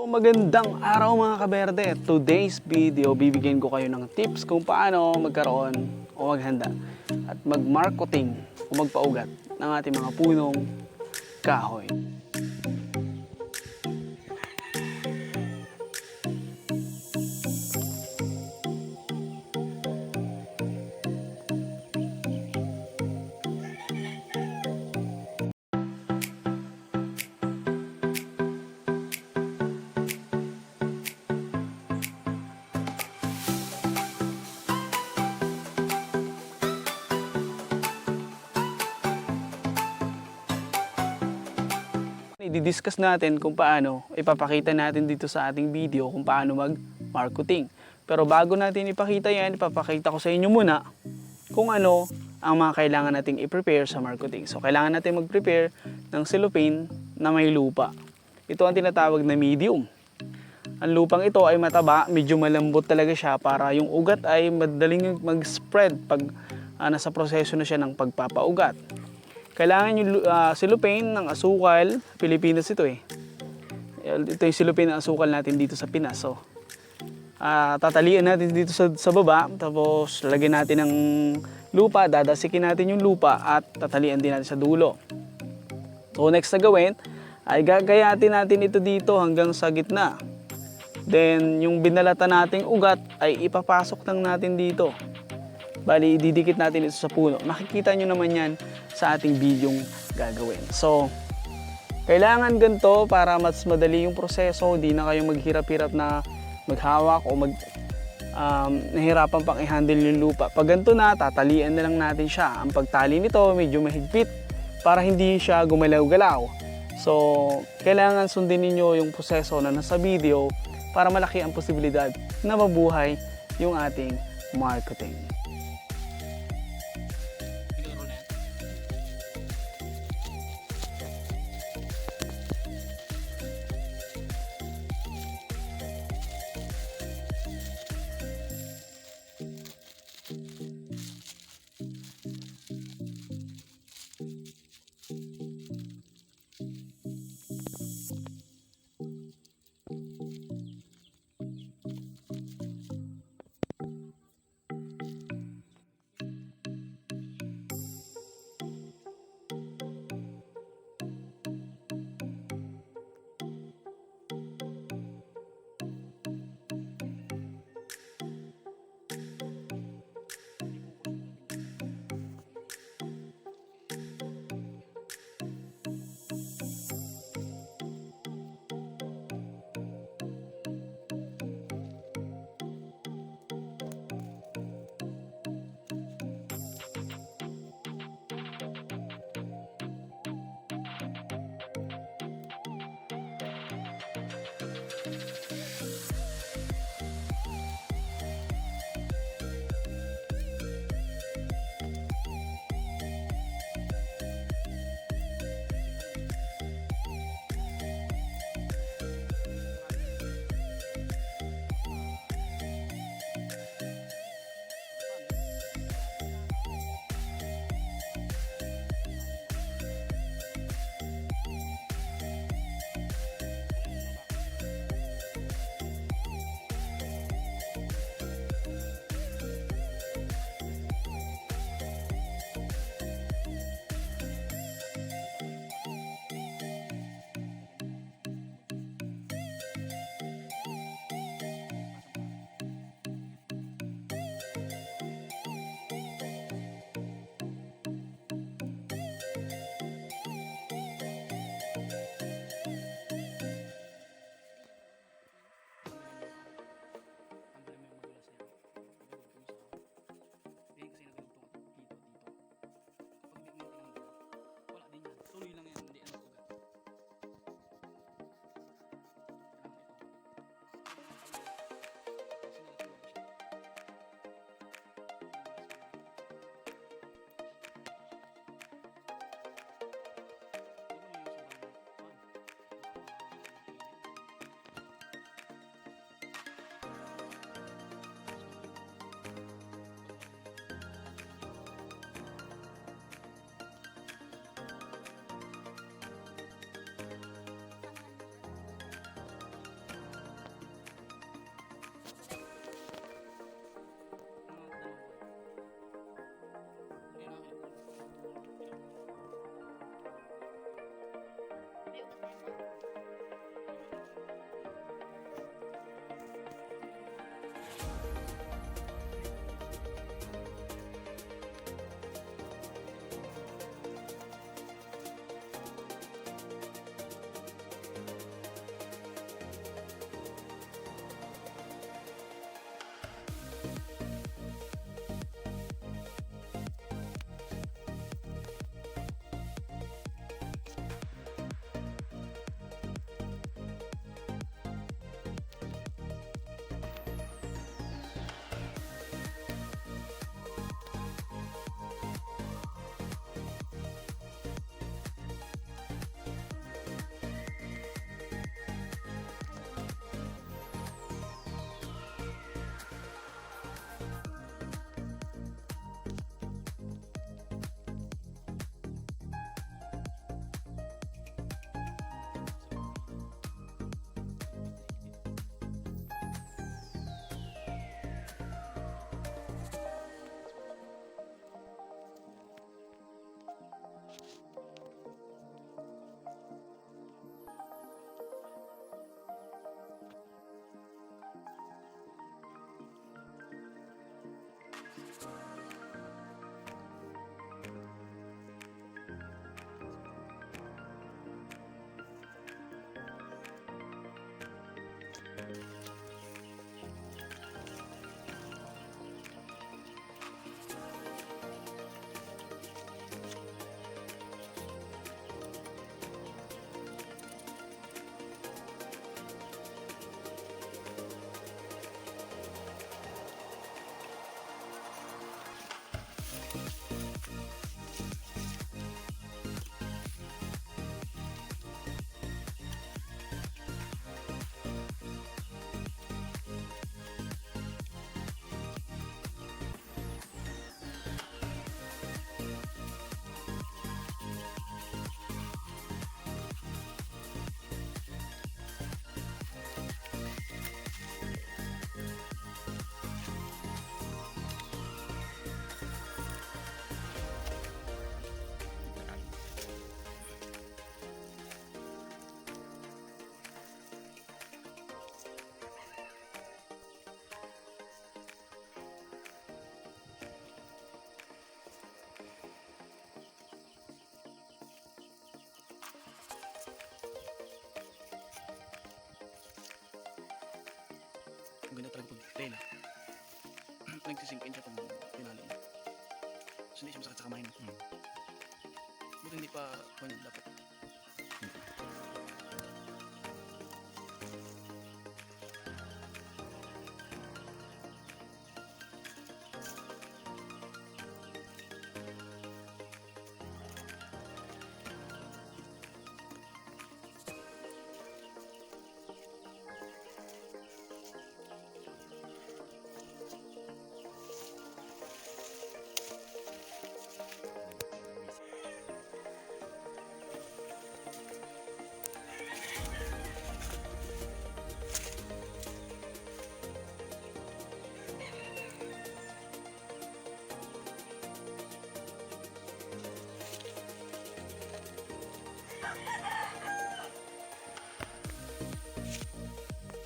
Magandang araw mga kaberde. Today's video, bibigyan ko kayo ng tips kung paano magkaroon o maghanda at mag-marketing o magpaugat ng ating mga punong kahoy. I-discuss natin kung paano, ipapakita natin dito sa ating video kung paano mag-marketing. Pero bago natin ipakita yan, ipapakita ko sa inyo muna kung ano ang mga kailangan nating i-prepare sa marketing. So, kailangan natin mag-prepare ng cellophane na may lupa. Ito ang tinatawag na medium. Ang lupang ito ay mataba, medyo malambot talaga siya para yung ugat ay madaling mag-spread pag nasa proseso na siya ng pagpapaugat. Kailangan yung cellophane ng asukal. Pilipinas ito eh. Ito yung cellophane ng asukal natin dito sa Pinas. So, tatalian natin dito sa baba. Tapos, lagyan natin ng lupa. Dadasikin natin yung lupa at tatalian din natin sa dulo. So, next na gawin ay gagayatin natin ito dito hanggang sa gitna. Then, yung binalata nating ugat ay ipapasok lang natin dito. Bali, ididikit natin ito sa puno. Makikita nyo naman yan sa ating videong gagawin. So, kailangan ganito para mas madali yung proseso. Hindi na kayo maghirap-hirap na maghawak o nahirapan pang i-handle yung lupa. Pag ganito na, tatalian na lang natin siya. Ang pagtali nito, medyo mahigpit para hindi siya gumalaw-galaw. So, kailangan sundin niyo yung proseso na nasa video para malaki ang posibilidad na mabuhay yung ating marketing. Ang ganda talaga pag tela. Nagsisingkin siya pag pinalo mo. So hindi siya masakit sa kamay. Buti hindi pa dapat.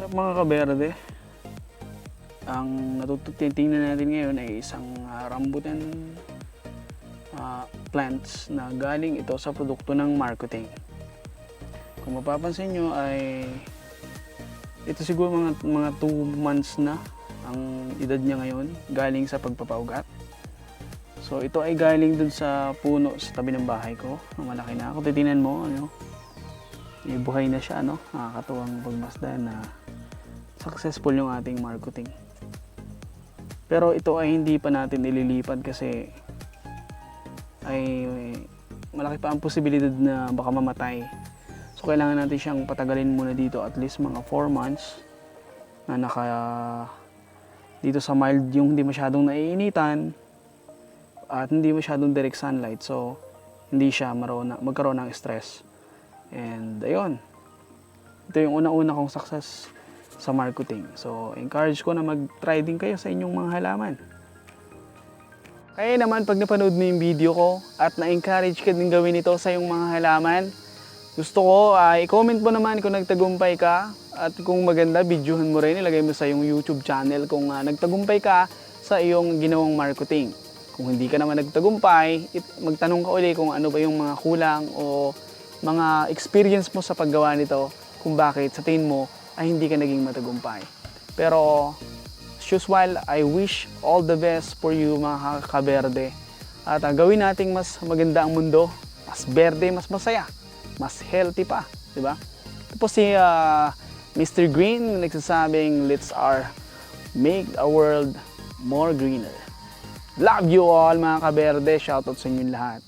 Mga kaberde, ang natututingnan natin ngayon ay isang rambutan plants na galing ito sa produkto ng Marcotting. Kung mapapansin nyo ay ito siguro mga 2 months na ang edad niya ngayon, galing sa pagpapaugat. So ito ay galing dun sa puno sa tabi ng bahay ko, malaki na. Kung titingnan mo, may buhay na siya, nakakatuwang pagmasdan na successful yung ating Marcotting. Pero ito ay hindi pa natin ililipat kasi ay malaki pa ang posibilidad na baka mamatay. So kailangan natin siyang patagalin muna dito at least mga 4 months na dito sa mild, yung hindi masyadong naiinitan at hindi masyadong direct sunlight. So hindi siya magkaroon ng stress. And ayun, ito yung una-una kong success sa Marcotting. So encourage ko na mag-try din kayo sa inyong mga halaman. Kaya naman pag napanood mo yung video ko at na-encourage ka din gawin ito sa iyong mga halaman, gusto ko i-comment mo naman kung nagtagumpay ka, at kung maganda, videohan mo rin, ilagay mo sa iyong YouTube channel kung nagtagumpay ka sa iyong ginawang Marcotting. Kung hindi ka naman nagtagumpay, magtanong ka uli kung ano ba yung mga kulang o mga experience mo sa paggawa nito, kung bakit sa tingin mo ay hindi ka naging matagumpay. Pero as usual, I wish all the best for you mga kaberde. At gawin nating mas maganda ang mundo, mas berde, mas masaya, mas healthy pa, di ba? Tapos si Mr. Green nagsasabing, let's make the world more greener. Love you all mga kaberde, shoutout sa inyong lahat.